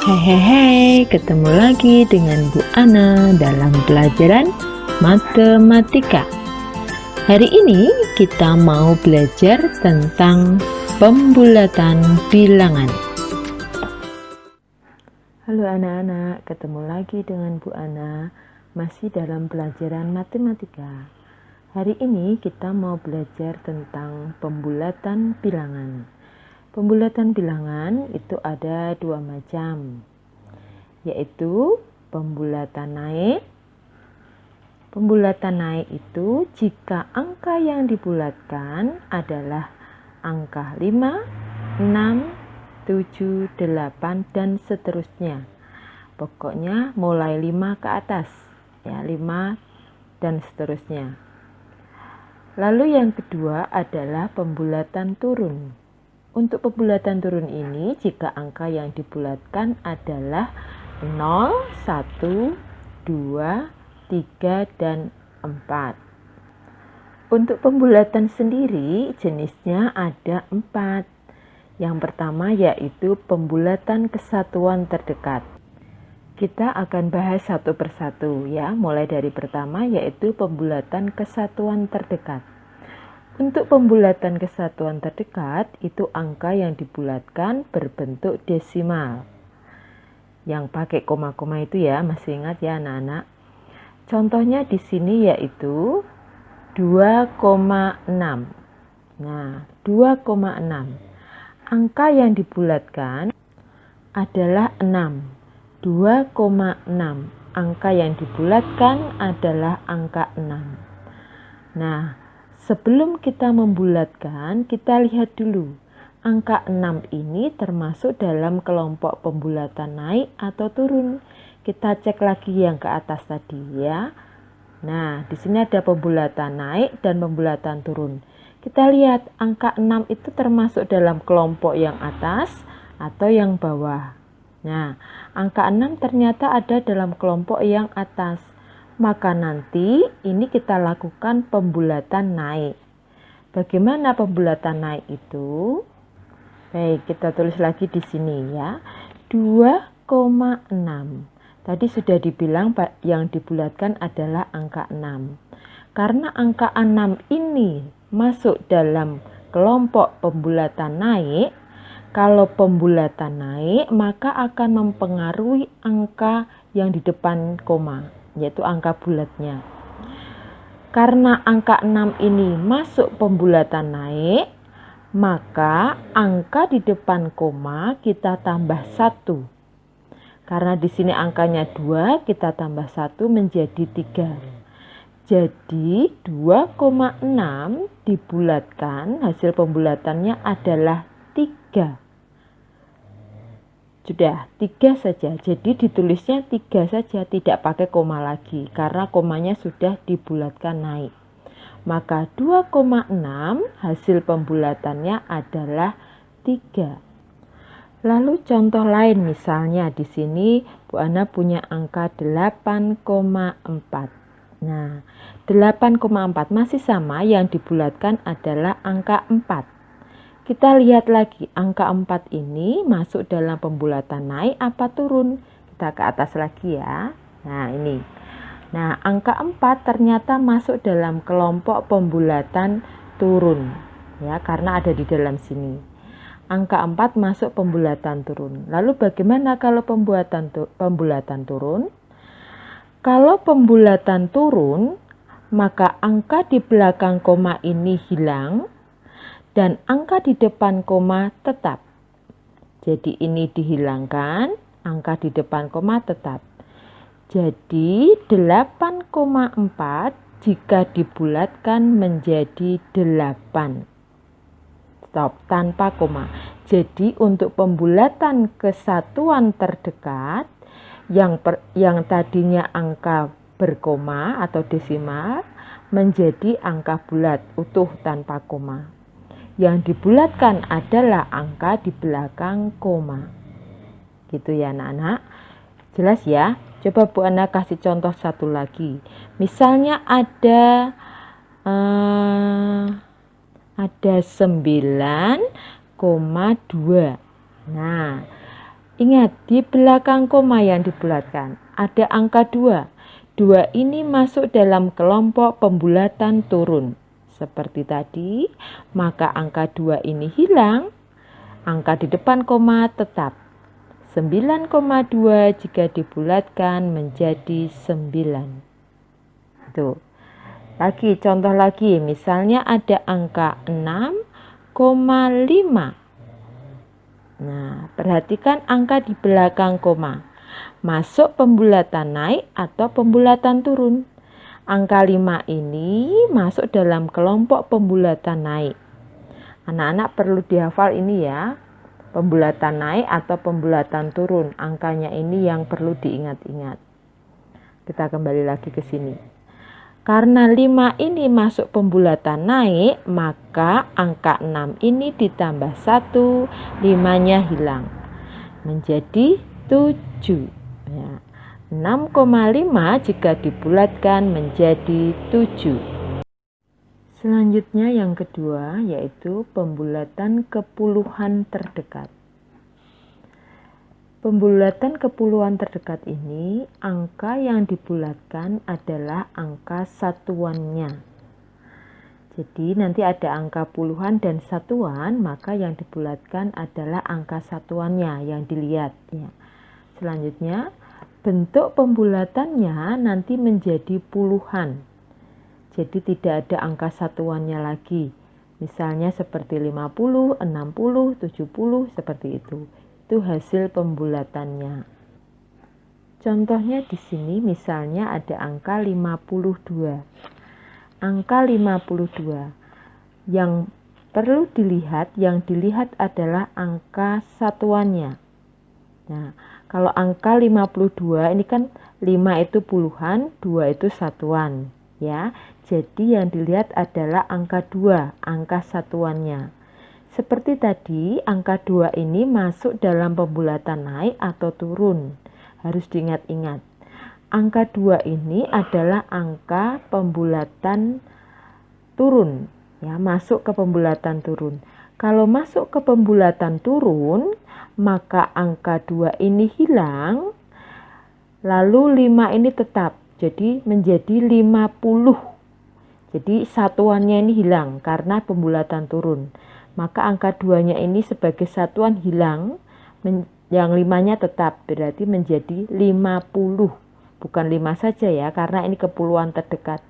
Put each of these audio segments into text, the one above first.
Hehehe, ketemu lagi dengan Bu Ana dalam pelajaran matematika. Hari ini kita mau belajar tentang pembulatan bilangan. Halo anak-anak, ketemu lagi dengan Bu Ana, masih dalam pelajaran matematika. Hari ini kita mau belajar tentang pembulatan bilangan. Pembulatan bilangan itu ada dua macam, yaitu pembulatan naik. Pembulatan naik itu jika angka yang dibulatkan adalah angka 5, 6, 7, 8, dan seterusnya. Pokoknya mulai 5 ke atas, ya 5 dan seterusnya. Lalu yang kedua adalah pembulatan turun. Untuk pembulatan turun ini, jika angka yang dibulatkan adalah 0, 1, 2, 3, dan 4. Untuk pembulatan sendiri, jenisnya ada 4. Yang pertama yaitu pembulatan kesatuan terdekat. Kita akan bahas satu persatu ya, mulai dari pertama yaitu pembulatan kesatuan terdekat. Untuk pembulatan kesatuan terdekat, itu angka yang dibulatkan berbentuk desimal. Yang pakai koma-koma itu ya, masih ingat ya anak-anak? Contohnya di sini yaitu 2,6. Nah, 2,6. Angka yang dibulatkan adalah 6. 2,6. Angka yang dibulatkan adalah angka 6. Nah, sebelum kita membulatkan, kita lihat dulu. Angka 6 ini termasuk dalam kelompok pembulatan naik atau turun. Kita cek lagi yang ke atas tadi ya. Nah, di sini ada pembulatan naik dan pembulatan turun. Kita lihat angka 6 itu termasuk dalam kelompok yang atas atau yang bawah. Nah, angka 6 ternyata ada dalam kelompok yang atas. Maka nanti ini kita lakukan pembulatan naik. Bagaimana pembulatan naik itu? Baik, kita tulis lagi di sini ya. 2,6. Tadi sudah dibilang yang dibulatkan adalah angka 6. Karena angka 6 ini masuk dalam kelompok pembulatan naik, kalau pembulatan naik maka akan mempengaruhi angka yang di depan koma, yaitu angka bulatnya. Karena angka 6 ini masuk pembulatan naik, maka angka di depan koma kita tambah 1. Karena di sini angkanya 2, kita tambah 1 menjadi 3. Jadi 2,6 dibulatkan, hasil pembulatannya adalah 3. Sudah 3 saja, jadi ditulisnya 3 saja, tidak pakai koma lagi karena komanya sudah dibulatkan naik. Maka 2,6 hasil pembulatannya adalah 3. Lalu contoh lain, misalnya di sini Bu Ana punya angka 8,4. Nah, 8,4 masih sama, yang dibulatkan adalah angka 4. Kita lihat lagi, angka 4 ini masuk dalam pembulatan naik apa turun? Kita ke atas lagi ya. Nah, ini. Nah, angka 4 ternyata masuk dalam kelompok pembulatan turun. Ya, karena ada di dalam sini. Angka 4 masuk pembulatan turun. Lalu bagaimana kalau pembulatan turun? Kalau pembulatan turun, maka angka di belakang koma ini hilang dan angka di depan koma tetap. Jadi ini dihilangkan, angka di depan koma tetap. Jadi 8,4 jika dibulatkan menjadi 8. Stop, tanpa koma. Jadi untuk pembulatan kesatuan terdekat yang tadinya angka berkoma atau desimal menjadi angka bulat utuh tanpa koma. Yang dibulatkan adalah angka di belakang koma. Gitu ya anak-anak. Jelas ya? Coba Bu Ana kasih contoh satu lagi. Misalnya ada 9,2. Nah, Ingat, di belakang koma yang dibulatkan ada angka 2. 2 ini masuk dalam kelompok pembulatan turun. Seperti tadi, maka angka 2 ini hilang, angka di depan koma tetap. 9,2 jika dibulatkan menjadi 9. Tuh. Lagi, contoh lagi, misalnya ada angka 6,5. Nah, perhatikan angka di belakang koma. Masuk pembulatan naik atau pembulatan turun. Angka 5 ini masuk dalam kelompok pembulatan naik. Anak-anak perlu dihafal ini ya. Pembulatan naik atau pembulatan turun. Angkanya ini yang perlu diingat-ingat. Kita kembali lagi ke sini. Karena 5 ini masuk pembulatan naik, maka angka 6 ini ditambah 1, 5-nya hilang. Menjadi 7. Ya. 6,5 jika dibulatkan menjadi 7. Selanjutnya yang kedua yaitu pembulatan kepuluhan terdekat. Pembulatan kepuluhan terdekat ini, angka yang dibulatkan adalah angka satuannya. Jadi nanti ada angka puluhan dan satuan, maka yang dibulatkan adalah angka satuannya yang dilihat. Ya. Selanjutnya, bentuk pembulatannya nanti menjadi puluhan. Jadi tidak ada angka satuannya lagi. Misalnya seperti 50, 60, 70, seperti itu. Itu hasil pembulatannya. Contohnya di sini misalnya ada angka 52. Angka 52. Yang perlu dilihat, yang dilihat adalah angka satuannya. Nah, kalau angka 52 ini kan 5 itu puluhan, 2 itu satuan, ya. Jadi yang dilihat adalah angka 2, angka satuannya. Seperti tadi, angka 2 ini masuk dalam pembulatan naik atau turun. Harus diingat-ingat. Angka 2 ini adalah angka pembulatan turun. Ya, masuk ke pembulatan turun. Kalau masuk ke pembulatan turun, maka angka 2 ini hilang. Lalu 5 ini tetap. Jadi menjadi 50. Jadi satuannya ini hilang karena pembulatan turun. Maka angka 2-nya ini sebagai satuan hilang, yang 5-nya tetap, berarti menjadi 50. Bukan 5 saja ya, karena ini kepuluhan terdekat.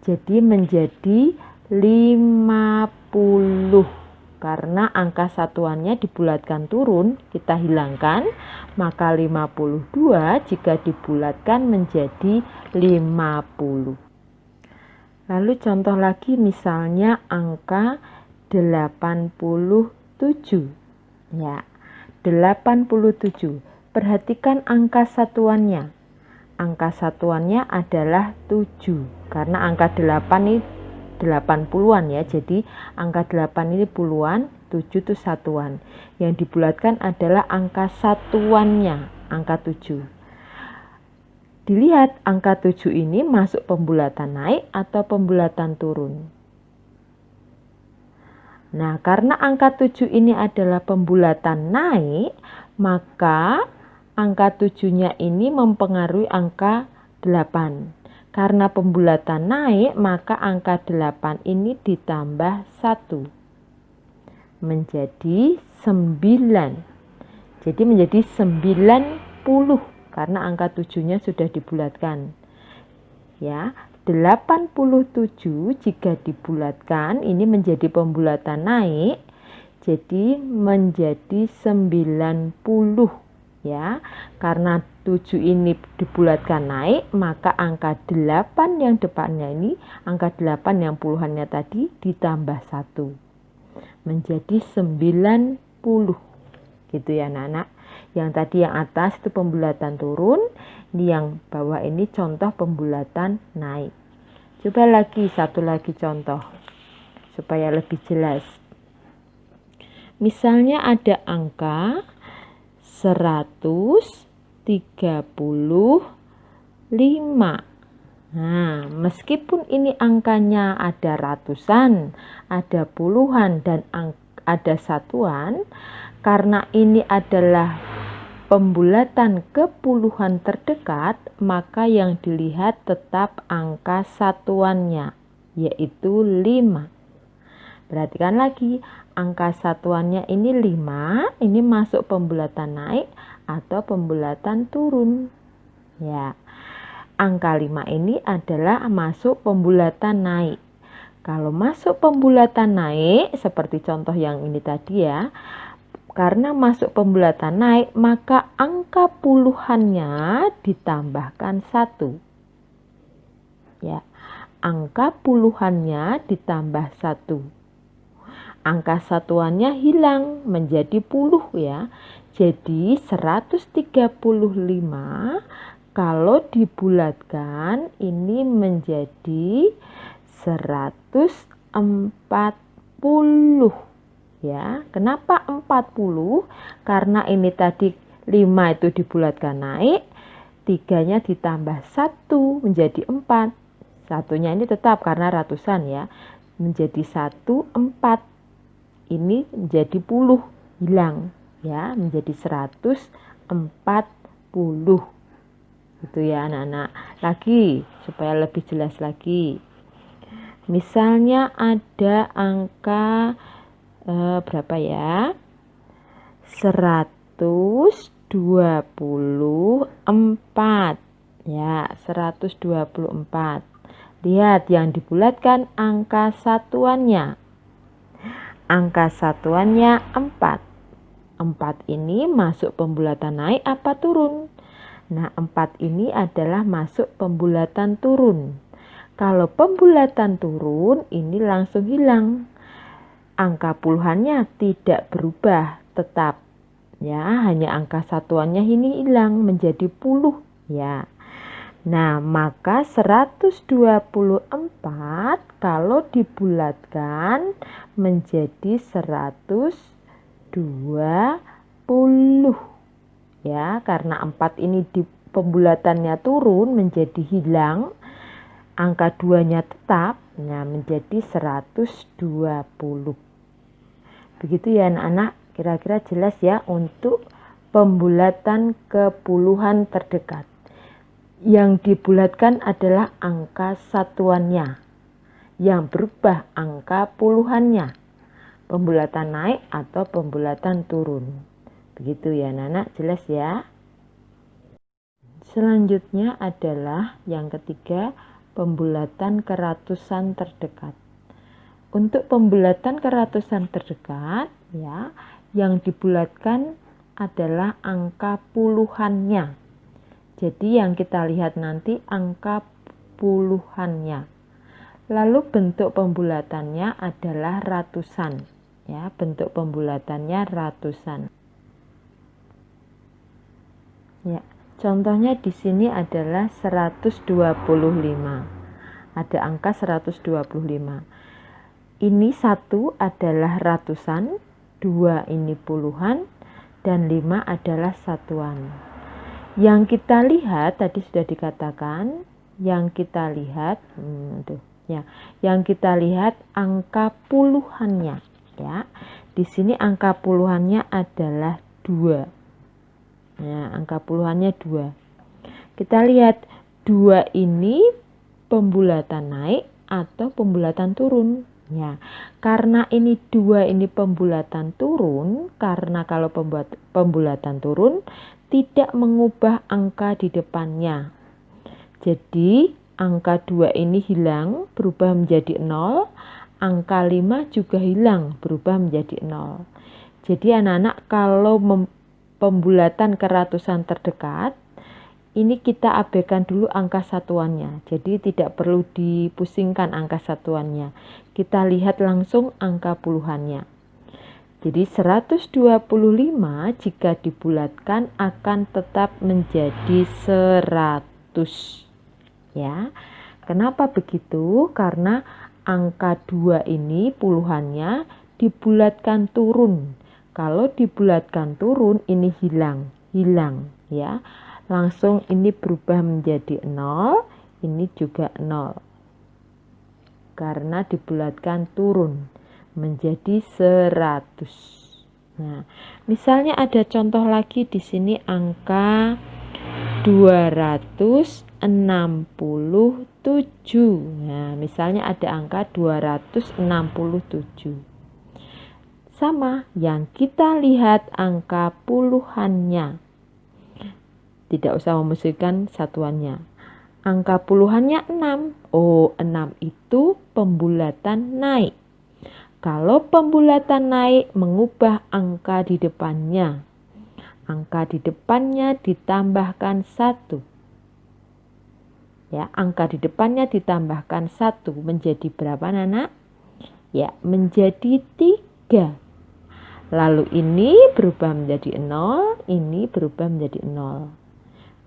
Jadi menjadi 50. Karena angka satuannya dibulatkan turun, kita hilangkan, maka 52 jika dibulatkan menjadi 50. Lalu contoh lagi misalnya angka 87. Ya, 87. Perhatikan angka satuannya. Angka satuannya adalah 7. Karena angka 8 ini 80-an ya. Jadi angka 8 ini puluhan, 7 itu satuan. Yang dibulatkan adalah angka satuannya, angka 7. Dilihat angka 7 ini masuk pembulatan naik atau pembulatan turun. Nah, karena angka 7 ini adalah pembulatan naik, maka angka 7-nya ini mempengaruhi angka 8. Karena pembulatan naik, maka angka 8 ini ditambah 1. Menjadi 9. Jadi menjadi 90. Karena angka 7-nya sudah dibulatkan. Ya, 87 jika dibulatkan ini menjadi pembulatan naik. Jadi menjadi 90 ya. Karena 7 ini dibulatkan naik, maka angka 8 yang depannya ini, angka 8 yang puluhannya tadi ditambah 1. Menjadi 90. Gitu ya anak-anak. Yang tadi yang atas itu pembulatan turun, ini yang bawah ini contoh pembulatan naik. Coba lagi, satu lagi contoh supaya lebih jelas. Misalnya ada angka 135. Nah, meskipun ini angkanya ada ratusan, ada puluhan, dan ada satuan, karena ini adalah pembulatan ke puluhan terdekat, maka yang dilihat tetap angka satuannya, yaitu 5. Perhatikan lagi, angka satuannya ini 5, ini masuk pembulatan naik atau pembulatan turun. Ya, angka 5 ini adalah masuk pembulatan naik. Kalau masuk pembulatan naik, seperti contoh yang ini tadi ya, karena masuk pembulatan naik, maka angka puluhannya ditambahkan 1. Ya, angka puluhannya ditambah 1. Angka satuannya hilang menjadi puluh ya. Jadi 135 kalau dibulatkan ini menjadi 140 ya. Kenapa 40? Karena ini tadi 5 itu dibulatkan naik, 3-nya ditambah 1 menjadi 4. Satunya ini tetap karena ratusan ya, menjadi 4. Ini menjadi puluh, hilang ya, menjadi 140. Gitu ya anak-anak. Lagi supaya lebih jelas lagi, misalnya ada angka berapa ya, 124 ya, 124. Lihat yang dibulatkan angka satuannya. Angka satuannya 4. 4 ini masuk pembulatan naik apa turun? Nah, 4 ini adalah masuk pembulatan turun. Kalau pembulatan turun, ini langsung hilang. Angka puluhannya tidak berubah, tetap. Ya, hanya angka satuannya ini hilang menjadi puluh ya. Nah, maka 124 kalau dibulatkan menjadi 120 ya, karena 4 ini di pembulatannya turun menjadi hilang, angka 2-nya tetap, nah menjadi 120. Begitu ya anak-anak, kira-kira jelas ya untuk pembulatan ke puluhan terdekat. Yang dibulatkan adalah angka satuannya, yang berubah angka puluhannya, pembulatan naik atau pembulatan turun. Begitu ya anak-anak, jelas ya. Selanjutnya adalah yang ketiga, pembulatan ke ratusan terdekat. Untuk pembulatan ke ratusan terdekat ya, yang dibulatkan adalah angka puluhannya. Jadi yang kita lihat nanti angka puluhannya. Lalu bentuk pembulatannya adalah ratusan. Ya, bentuk pembulatannya ratusan. Ya, contohnya di sini adalah 125. Ada angka 125. Ini 1 adalah ratusan, 2 ini puluhan, dan 5 adalah satuan. Yang kita lihat tadi sudah dikatakan, yang kita lihat yang kita lihat angka puluhannya ya. Di sini angka puluhannya adalah 2. Ya, angka puluhannya 2. Kita lihat 2 ini pembulatan naik atau pembulatan turun. Ya, karena ini 2 ini pembulatan turun, karena kalau pembulatan turun tidak mengubah angka di depannya. Jadi angka 2 ini hilang berubah menjadi 0, angka 5 juga hilang berubah menjadi 0. Jadi anak-anak kalau pembulatan ke ratusan terdekat, ini kita abaikan dulu angka satuannya. Jadi tidak perlu dipusingkan angka satuannya. Kita lihat langsung angka puluhannya. Jadi 125 jika dibulatkan akan tetap menjadi 100. Ya. Kenapa begitu? Karena angka 2 ini puluhannya dibulatkan turun. Kalau dibulatkan turun ini hilang ya. Langsung ini berubah menjadi 0, ini juga 0. Karena dibulatkan turun menjadi 100. Nah, misalnya ada contoh lagi di sini angka 267. Nah, misalnya ada angka 267. Sama, yang kita lihat angka puluhannya. Tidak usah memusingkan satuannya. Angka puluhannya 6. Oh, 6 itu pembulatan naik. Kalau pembulatan naik mengubah angka di depannya. Angka di depannya ditambahkan 1. Ya, angka di depannya ditambahkan 1 menjadi berapa, Nana? Ya, menjadi 3. Lalu ini berubah menjadi 0, ini berubah menjadi 0.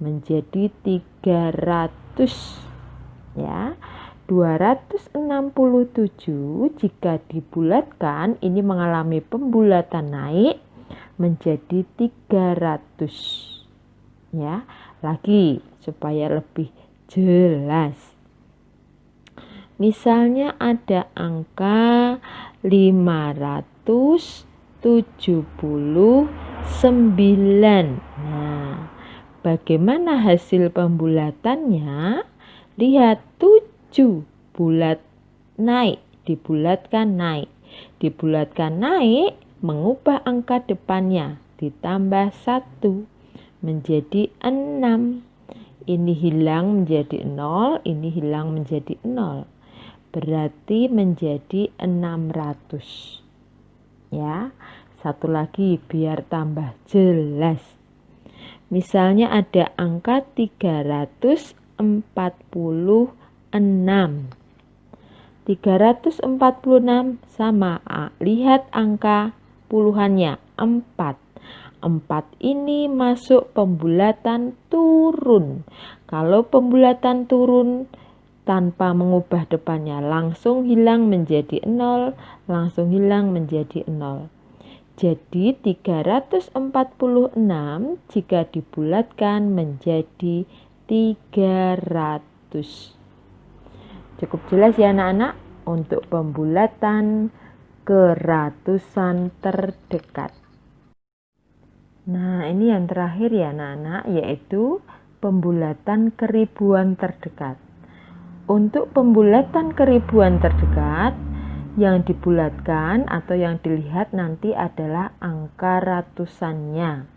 Menjadi 300. Ya. 267 jika dibulatkan ini mengalami pembulatan naik menjadi 300. Ya, lagi supaya lebih jelas. Misalnya ada angka 579. Nah, bagaimana hasil pembulatannya? Lihat 7 bulat naik, dibulatkan naik. Dibulatkan naik mengubah angka depannya ditambah 1 menjadi 6. Ini hilang menjadi 0, ini hilang menjadi 0. Berarti menjadi 600. Ya, satu lagi biar tambah jelas. Misalnya ada angka 346. 346 sama, lihat angka puluhannya 4. 4 ini masuk pembulatan turun. Kalau pembulatan turun tanpa mengubah depannya langsung hilang menjadi 0, langsung hilang menjadi 0. Jadi 346 jika dibulatkan menjadi 300. Cukup jelas ya anak-anak untuk pembulatan ke ratusan terdekat. Nah, ini yang terakhir ya anak-anak, yaitu pembulatan ke ribuan terdekat. Untuk pembulatan ke ribuan terdekat, yang dibulatkan atau yang dilihat nanti adalah angka ratusannya.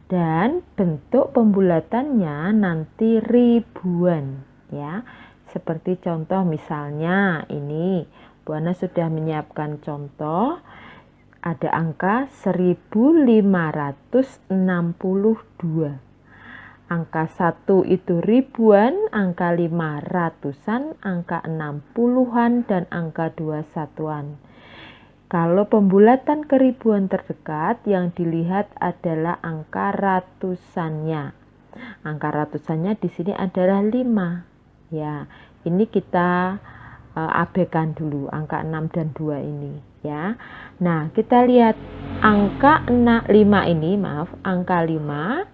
Dan bentuk pembulatannya nanti ribuan ya. Seperti contoh misalnya ini, Bu Ana sudah menyiapkan contoh. Ada angka 1562. Angka 1 itu ribuan, angka 5 ratusan, angka 6 puluhan, dan angka 2 satuan. Kalau pembulatan ke ribuan terdekat yang dilihat adalah angka ratusannya. Angka ratusannya di sini adalah 5. Ya, ini kita abaikan dulu angka 6 dan 2 ini ya. Nah, kita lihat angka 5 ini, angka 5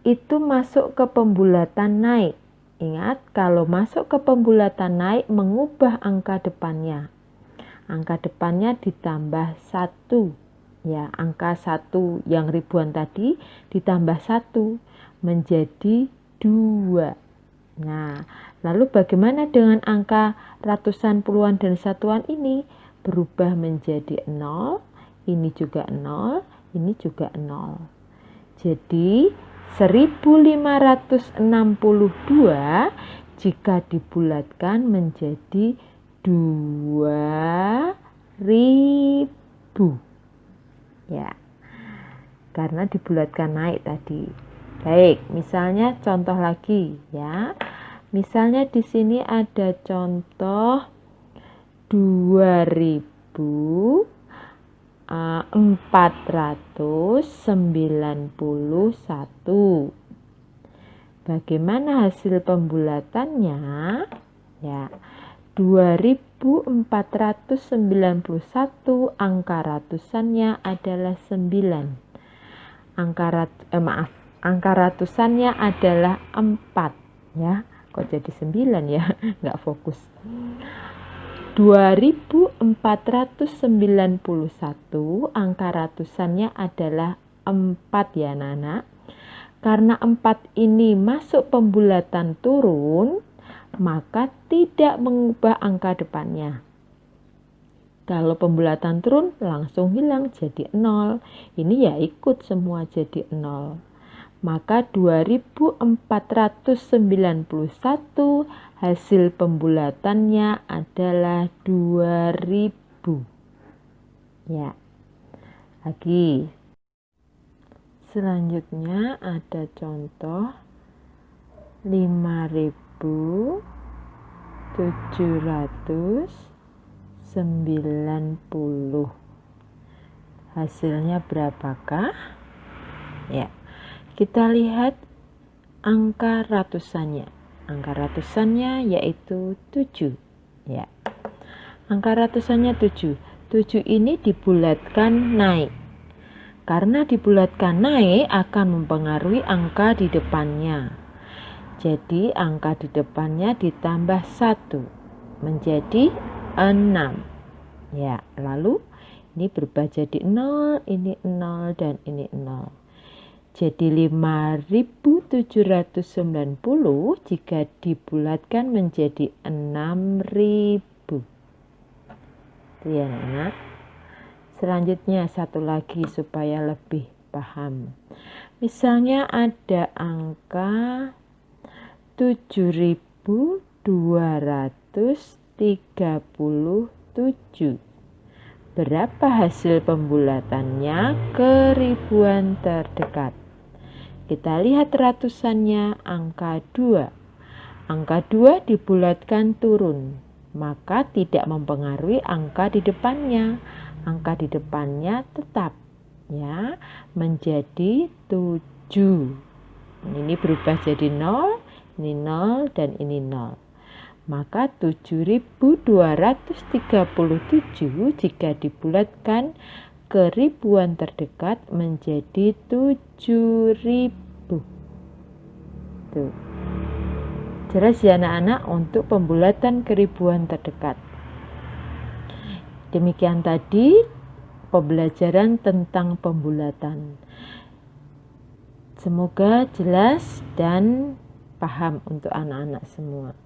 itu masuk ke pembulatan naik. Ingat, kalau masuk ke pembulatan naik mengubah angka depannya. Angka depannya ditambah 1. Ya, angka 1 yang ribuan tadi ditambah 1 menjadi 2. Nah, lalu bagaimana dengan angka ratusan, puluhan, dan satuan ini? Berubah menjadi 0, ini juga 0, ini juga 0. Jadi 1562 jika dibulatkan menjadi 2000. Ya, karena dibulatkan naik tadi. Baik, misalnya contoh lagi ya. Misalnya di sini ada contoh 2491. Bagaimana hasil pembulatannya? Ya, 2491 angka ratusannya adalah 9. Angka ratusannya adalah 4 ya. Kok jadi 9 ya? Nggak fokus. 2491, angka ratusannya adalah 4 ya anak-anak. Karena 4 ini masuk pembulatan turun, maka tidak mengubah angka depannya. Kalau pembulatan turun langsung hilang jadi 0. Ini ya ikut semua jadi 0. Maka 2491 hasil pembulatannya adalah 2000. Ya. Lagi. Selanjutnya ada contoh 5790. Hasilnya berapakah? Ya. Kita lihat angka ratusannya. Angka ratusannya yaitu 7. Ya. Angka ratusannya 7. 7 ini dibulatkan naik. Karena dibulatkan naik akan mempengaruhi angka di depannya. Jadi angka di depannya ditambah 1 menjadi 6. Ya, lalu ini berubah jadi 0, ini 0 dan ini 0. Jadi 5790 jika dibulatkan menjadi 6000. Itu ya anak. Selanjutnya satu lagi supaya lebih paham. Misalnya ada angka 7237. Berapa hasil pembulatannya ke ribuan terdekat? Kita lihat ratusannya angka 2. Angka 2 dibulatkan turun, maka tidak mempengaruhi angka di depannya. Angka di depannya tetap ya menjadi 7. Ini berubah jadi 0, ini 0 dan ini 0. Maka 7237 jika dibulatkan ke ribuan terdekat menjadi 7000. Tuh. Jelas ya anak-anak untuk pembulatan ke ribuan terdekat. Demikian tadi pembelajaran tentang pembulatan. Semoga jelas dan paham untuk anak-anak semua.